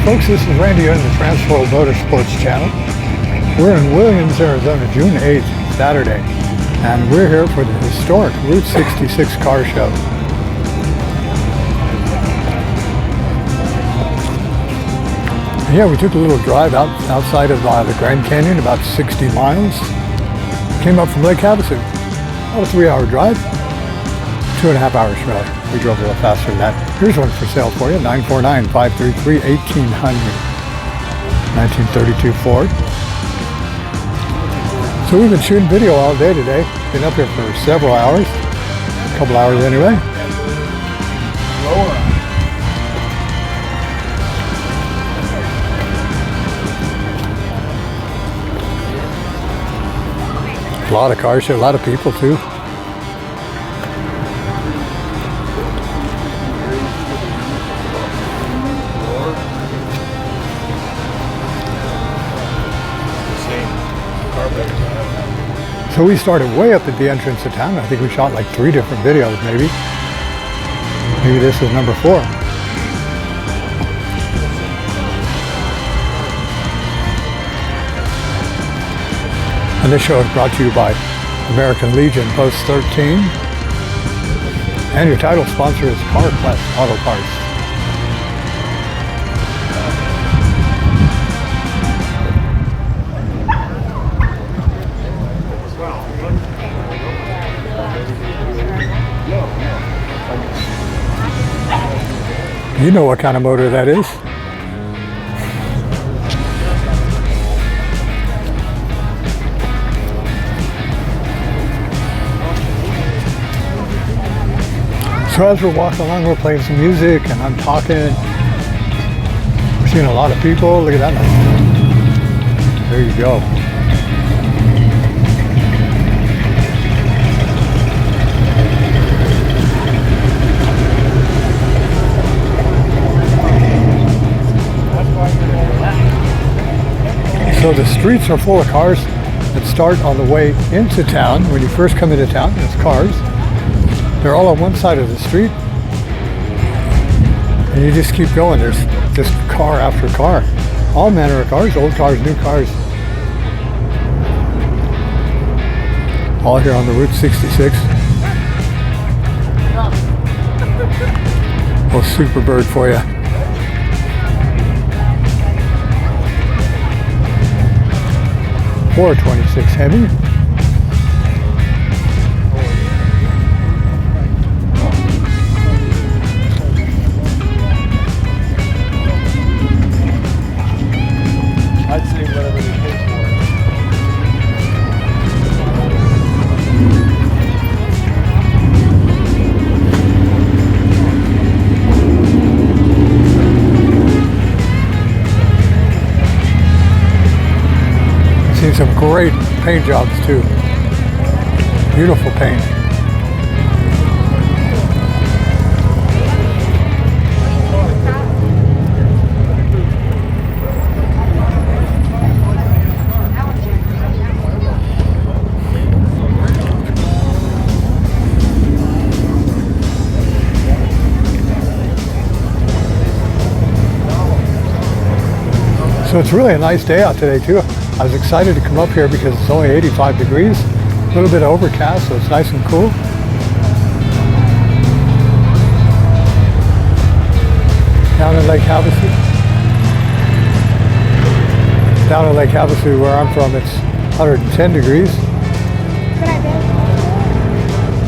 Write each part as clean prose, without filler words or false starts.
folks, this is Randy on the Trampsworld Motorsports channel. We're in Williams, Arizona, June 8th, Saturday, and we're here for the historic Route 66 car show. Yeah, we took a little drive outside of the Grand Canyon, about 60 miles. Came up from Lake Havasu. About a 3-hour drive. 2.5 hours really. We drove a little faster than that. Here's one for sale for you, 949-533-1800. 1932 Ford. So we've been shooting video all day today. Been up here for several hours. A couple hours anyway. A lot of cars here, a lot of people too. So we started way up at the entrance of town. I think we shot like 3 different videos maybe. Maybe this is number 4. And this show is brought to you by American Legion Post 13. And your title sponsor is CarQuest Auto Parts. You know what kind of motor that is. So as we're walking along, we're playing some music and I'm talking. We're seeing a lot of people. Look at that. There you go. So the streets are full of cars that start on the way into town. When you first come into town, there's cars. They're all on one side of the street. And you just keep going. There's just car after car. All manner of cars, old cars, new cars. All here on the Route 66. Little super bird for you. Or 26 Hemi. I'd say whatever they pay for it. Seen some great paint jobs too. Beautiful paint. So it's really a nice day out today too. I was excited to come up here because it's only 85 degrees, a little bit overcast, so it's nice and cool. Down in Lake Havasu. Down in Lake Havasu, where I'm from, it's 110 degrees.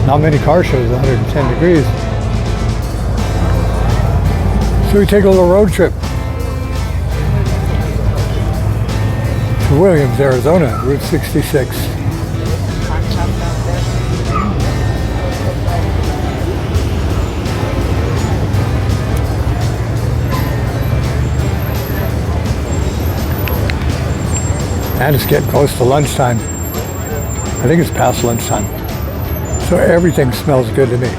Not many car shows 110 degrees. So we take a little road trip to Williams, Arizona, Route 66. And it's getting close to lunchtime. I think it's past lunchtime. So everything smells good to me.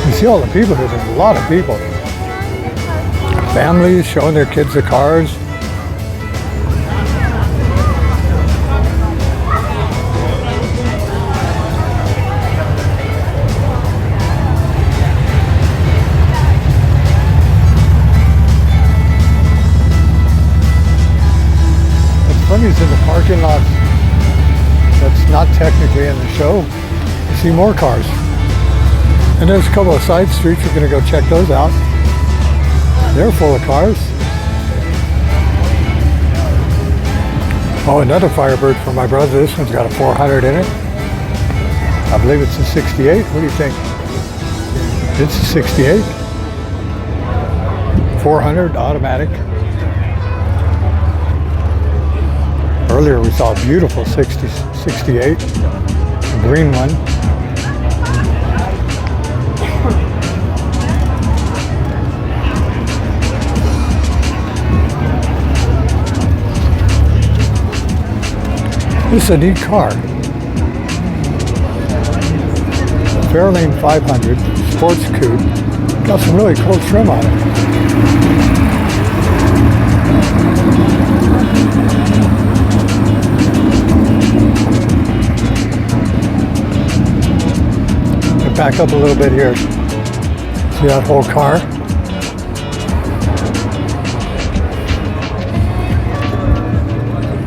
You see all the people here, there's a lot of people. Families showing their kids the cars. parking lot that's not technically in the show, you see more cars. And there's a couple of side streets, we're going to go check those out. They're full of cars. Oh, another Firebird for my brother. This one's got a 400 in it. I believe it's a 68. What do you think? It's a 68. 400 automatic. Earlier we saw a beautiful 68, a green one. This is a neat car. Fairlane 500 Sports Coupe. Got some really cool trim on it. Back up a little bit here. See that whole car?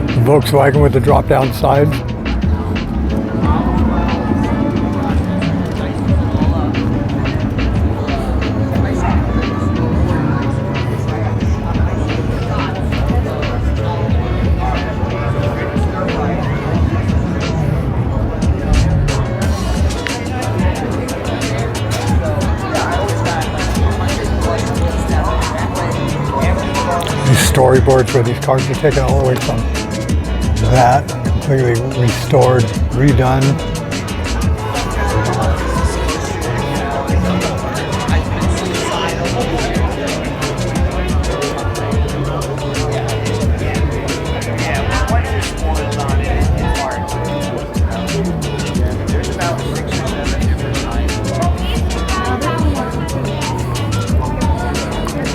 The Volkswagen with the drop-down side. Storyboards where these cars are taken all the way from that, completely restored, redone.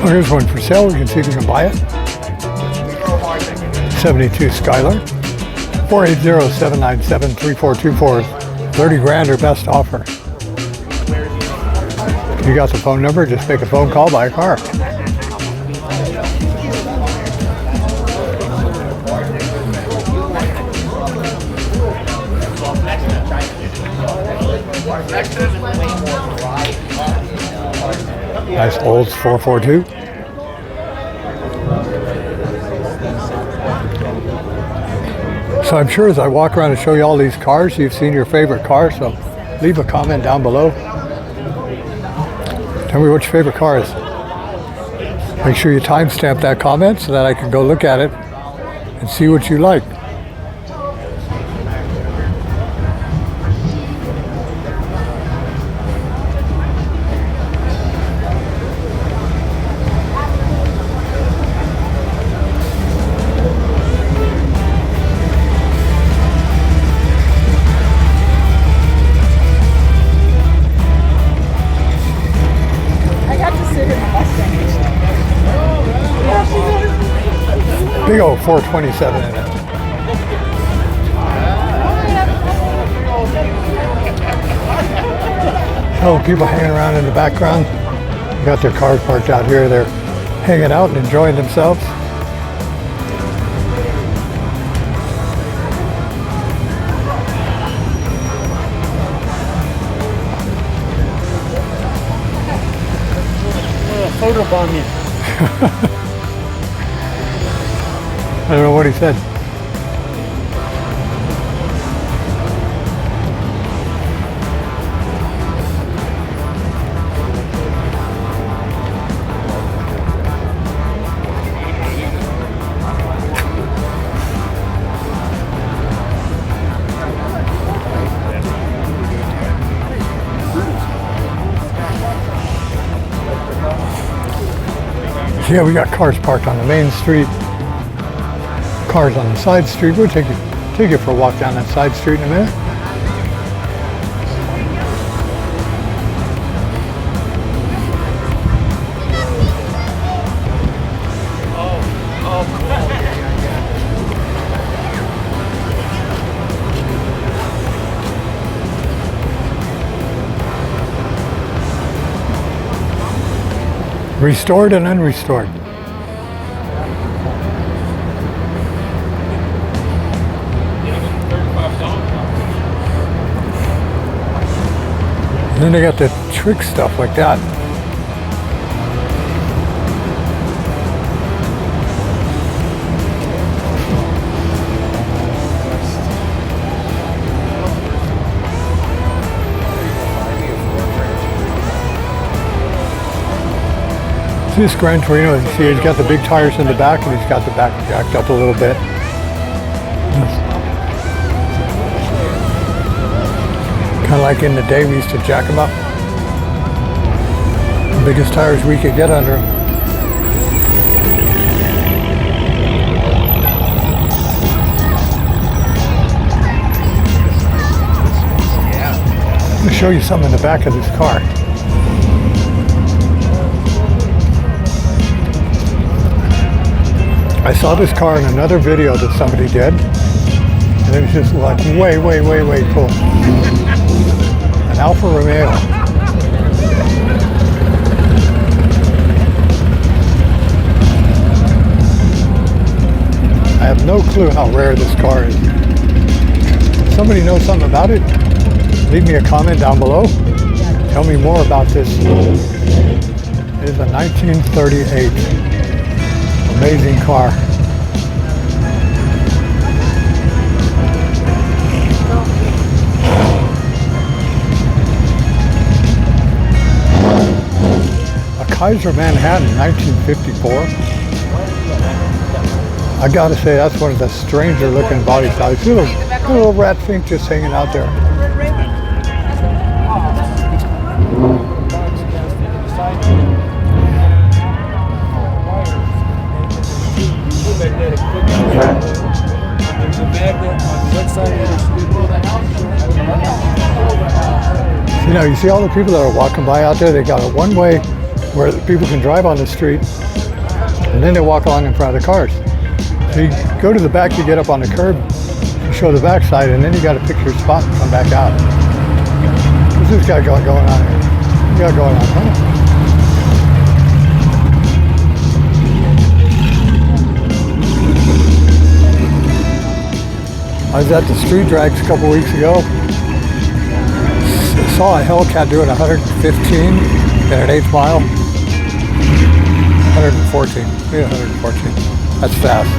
Oh, here's one for sale. We can see if we can buy it. 72 Skylar, 480-797-3424, 30 grand or best offer. You got the phone number, just make a phone call, buy a car. Nice Olds 442. So I'm sure as I walk around and show you all these cars, you've seen your favorite car, so leave a comment down below. Tell me what your favorite car is. Make sure you timestamp that comment so that I can go look at it and see what you like. Big old 427 in it. Oh, people hanging around in the background. They got their cars parked out here. They're hanging out and enjoying themselves. Photobomb you. I don't know what he said. Yeah, we got cars parked on the main street. Cars on the side street. We'll take you for a walk down that side street in a minute. Restored and unrestored. And then they got the trick stuff like that. See this Gran Torino, you see he's got the big tires in the back and he's got the back jacked up a little bit. Kind of like in the day we used to jack them up. The biggest tires we could get under them. I'm going to show you something in the back of this car. I saw this car in another video that somebody did, and it was just like way cool. An Alfa Romeo. I have no clue how rare this car is. If somebody knows something about it, leave me a comment down below. Tell me more about this. It is a 1938. Amazing car. A Kaiser Manhattan, 1954. I gotta say, that's one of the stranger looking body styles. See a little rat fink just hanging out there. You know, you see all the people that are walking by out there, they got a one-way where people can drive on the street, and then they walk along in front of the cars. So you go to the back, you get up on the curb, you show the back side, and then you got to pick your spot and come back out. What's this guy got going on here? What you got going on, huh? I was at the street drags a couple weeks ago. Saw a Hellcat doing 115 in an 8th mile. 114. Yeah, 114. That's fast.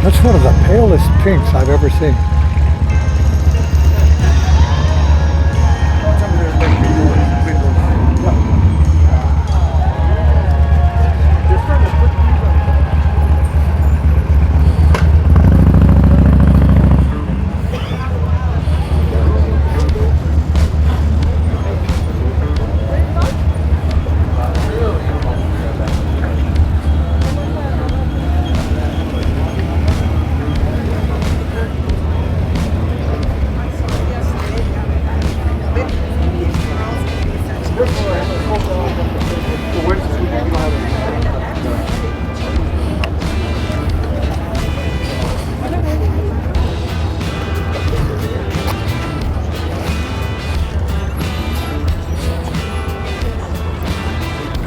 That's one of the palest pinks I've ever seen.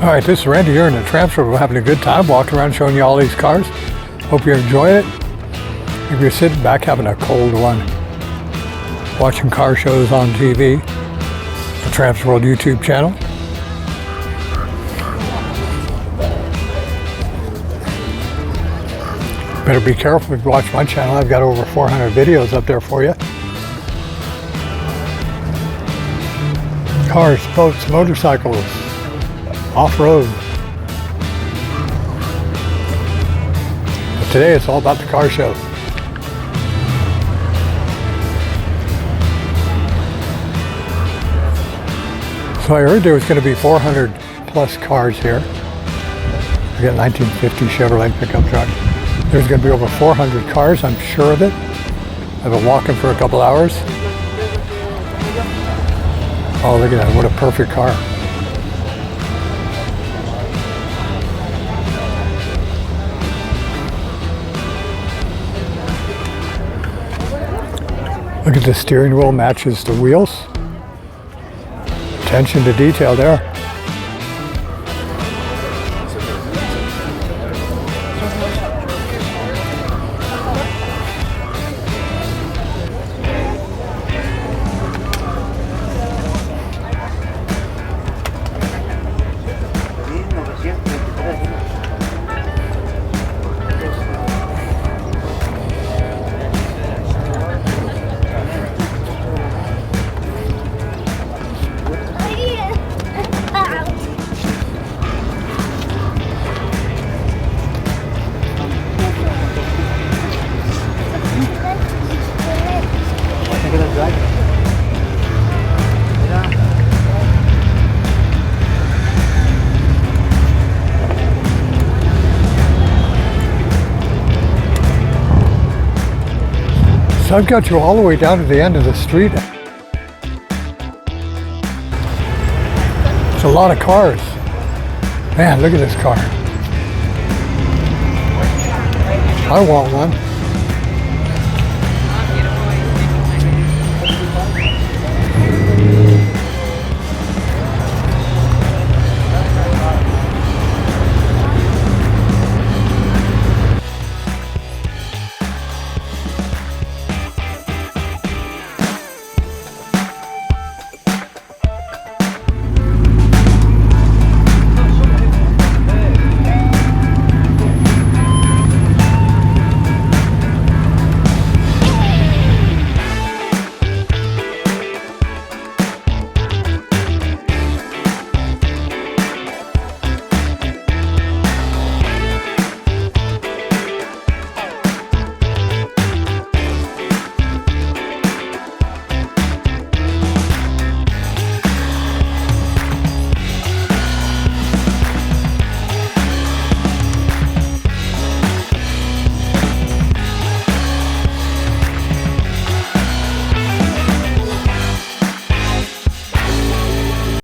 All right, this is Randy here in the Trampsworld. We're having a good time walking around showing you all these cars. Hope you enjoy it. If you're sitting back having a cold one, watching car shows on TV, the Trampsworld YouTube channel. Better be careful if you watch my channel. I've got over 400 videos up there for you. Cars, boats, motorcycles, off-road. But today it's all about the car show. So I heard there was going to be 400 plus cars here. I got a 1950 Chevrolet pickup truck. There's going to be over 400 cars, I'm sure of it. I've been walking for a couple hours. Oh, look at that, what a perfect car. Look at the steering wheel, matches the wheels. Attention to detail there. So I've got you all the way down to the end of the street. It's a lot of cars. Man, look at this car. I want one.